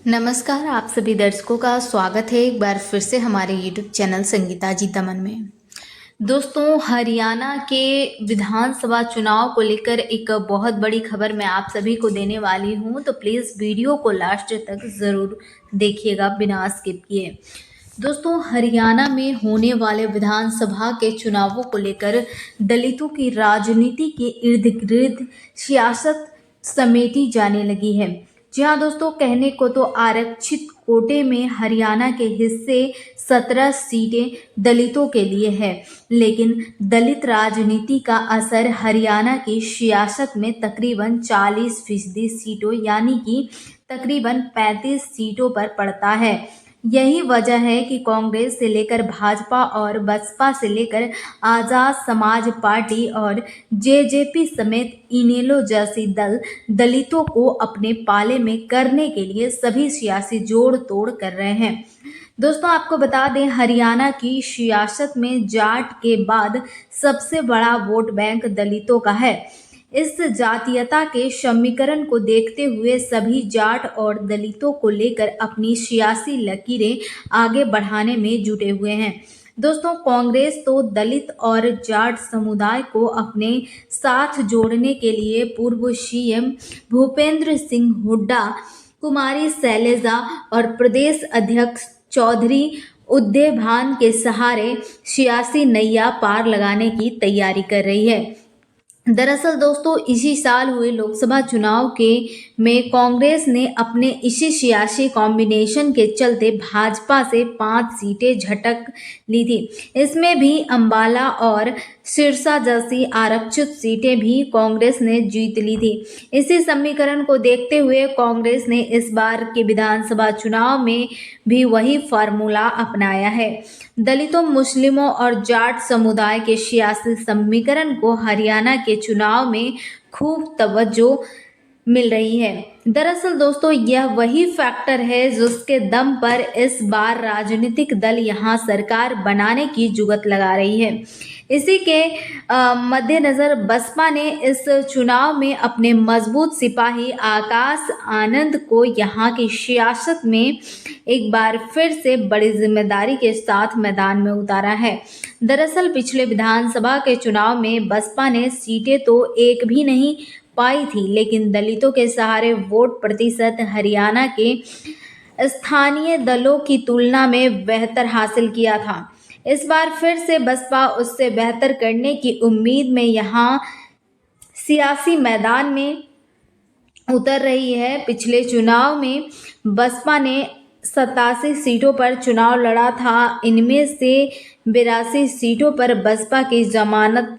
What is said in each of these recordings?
नमस्कार, आप सभी दर्शकों का स्वागत है एक बार फिर से हमारे यूट्यूब चैनल संगीता जी दमन में। दोस्तों, हरियाणा के विधानसभा चुनाव को लेकर एक बहुत बड़ी खबर मैं आप सभी को देने वाली हूं, तो प्लीज़ वीडियो को लास्ट तक ज़रूर देखिएगा बिना स्किप किए। दोस्तों, हरियाणा में होने वाले विधानसभा के चुनावों को लेकर दलितों की राजनीति के इर्द गिर्द सियासत समेटी जाने लगी है। जी हाँ दोस्तों, कहने को तो आरक्षित कोटे में हरियाणा के हिस्से 17 सीटें दलितों के लिए है, लेकिन दलित राजनीति का असर हरियाणा की सियासत में तकरीबन 40% सीटों यानी कि तकरीबन 35 सीटों पर पड़ता है। यही वजह है कि कांग्रेस से लेकर भाजपा और बसपा से लेकर आजाद समाज पार्टी और जेजेपी समेत इनेलो जैसी दल दलितों को अपने पाले में करने के लिए सभी सियासी जोड़ तोड़ कर रहे हैं। दोस्तों, आपको बता दें, हरियाणा की सियासत में जाट के बाद सबसे बड़ा वोट बैंक दलितों का है। इस जातीयता के समीकरण को देखते हुए सभी जाट और दलितों को लेकर अपनी सियासी लकीरें आगे बढ़ाने में जुटे हुए हैं। दोस्तों, कांग्रेस तो दलित और जाट समुदाय को अपने साथ जोड़ने के लिए पूर्व सीएम भूपेंद्र सिंह हुड्डा, कुमारी शैलजा और प्रदेश अध्यक्ष चौधरी उदय भान के सहारे सियासी नैया पार लगाने की तैयारी कर रही है। दरअसल दोस्तों, इसी साल हुए लोकसभा चुनाव के में कांग्रेस ने अपने इसी सियासी कॉम्बिनेशन के चलते भाजपा से 5 सीटें झटक ली थी। इसमें भी अंबाला और सिरसा जैसी आरक्षित सीटें भी कांग्रेस ने जीत ली थी। इसी समीकरण को देखते हुए कांग्रेस ने इस बार के विधानसभा चुनाव में भी वही फार्मूला अपनाया है। दलितों, मुस्लिमों और जाट समुदाय के सियासी समीकरण को हरियाणा के चुनाव में खूब तवज्जो मिल रही है। दरअसल दोस्तों, यह वही फैक्टर है जिसके दम पर इस बार राजनीतिक दल यहां सरकार बनाने की जुगत लगा रही है। इसी के मद्देनजर बसपा ने इस चुनाव में अपने मजबूत सिपाही आकाश आनंद को यहां की सियासत में एक बार फिर से बड़ी जिम्मेदारी के साथ मैदान में उतारा है। दरअसल पिछले विधानसभा के चुनाव में बसपा ने सीटें तो एक भी नहीं पाई थी, लेकिन दलितों के सहारे वोट प्रतिशत हरियाणा के स्थानीय दलों की तुलना में बेहतर हासिल किया था। इस बार फिर से बसपा उससे बेहतर करने की उम्मीद में यहाँ सियासी मैदान में उतर रही है। पिछले चुनाव में बसपा ने 87 सीटों पर चुनाव लड़ा था। इनमें से 82 सीटों पर बसपा की जमानत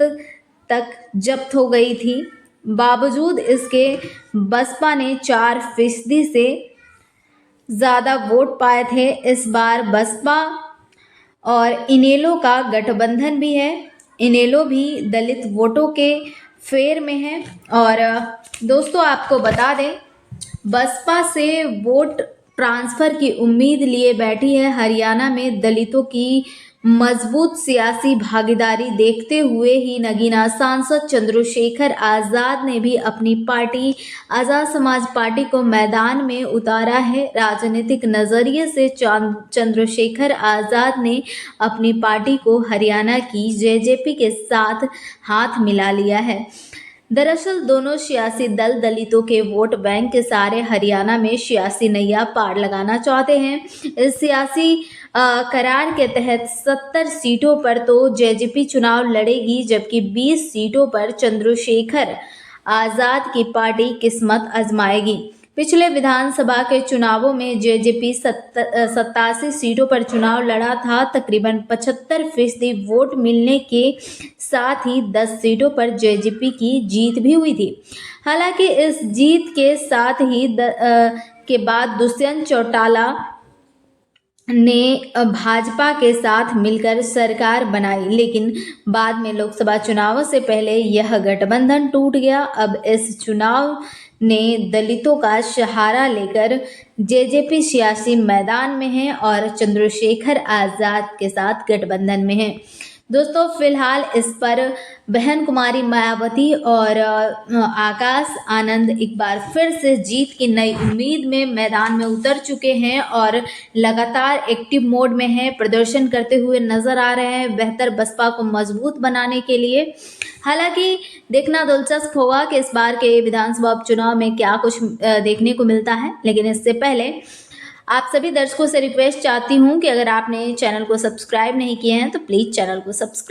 तक जब्त हो गई थी। बावजूद इसके बसपा ने 4% से ज़्यादा वोट पाए थे। इस बार बसपा और इनेलो का गठबंधन भी है। इनेलो भी दलित वोटों के फेर में है। और दोस्तों, आपको बता दें, बसपा से वोट ट्रांसफ़र की उम्मीद लिए बैठी है। हरियाणा में दलितों की मजबूत सियासी भागीदारी देखते हुए ही नगीना सांसद चंद्रशेखर आज़ाद ने भी अपनी पार्टी आज़ाद समाज पार्टी को मैदान में उतारा है। राजनीतिक नज़रिए से चंद्रशेखर आज़ाद ने अपनी पार्टी को हरियाणा की जेजेपी के साथ हाथ मिला लिया है। दरअसल दोनों सियासी दल दलितों के वोट बैंक के सहारे हरियाणा में सियासी नैया पार लगाना चाहते हैं। इस सियासी करार के तहत 70 सीटों पर तो जेजेपी चुनाव लड़ेगी, जबकि 20 सीटों पर चंद्रशेखर आज़ाद की पार्टी किस्मत आजमाएगी। पिछले विधानसभा के चुनावों में जेजेपी 87 सीटों पर चुनाव लड़ा था। तकरीबन 75% वोट मिलने के साथ ही 10 सीटों पर जेजेपी की जीत भी हुई थी। हालांकि इस जीत के साथ ही के बाद दुष्यंत चौटाला ने भाजपा के साथ मिलकर सरकार बनाई, लेकिन बाद में लोकसभा चुनावों से पहले यह गठबंधन टूट गया। अब इस चुनाव ने दलितों का सहारा लेकर जेजेपी सियासी मैदान में है और चंद्रशेखर आज़ाद के साथ गठबंधन में है। दोस्तों फिलहाल इस पर बहन कुमारी मायावती और आकाश आनंद एक बार फिर से जीत की नई उम्मीद में मैदान में उतर चुके हैं और लगातार एक्टिव मोड में हैं, प्रदर्शन करते हुए नजर आ रहे हैं बेहतर बसपा को मजबूत बनाने के लिए। हालांकि देखना दिलचस्प होगा कि इस बार के विधानसभा उपचुनाव में क्या कुछ देखने को मिलता है। लेकिन इससे पहले आप सभी दर्शकों से रिक्वेस्ट चाहती हूँ कि अगर आपने चैनल को सब्सक्राइब नहीं किए हैं तो प्लीज़ चैनल को सब्सक्राइब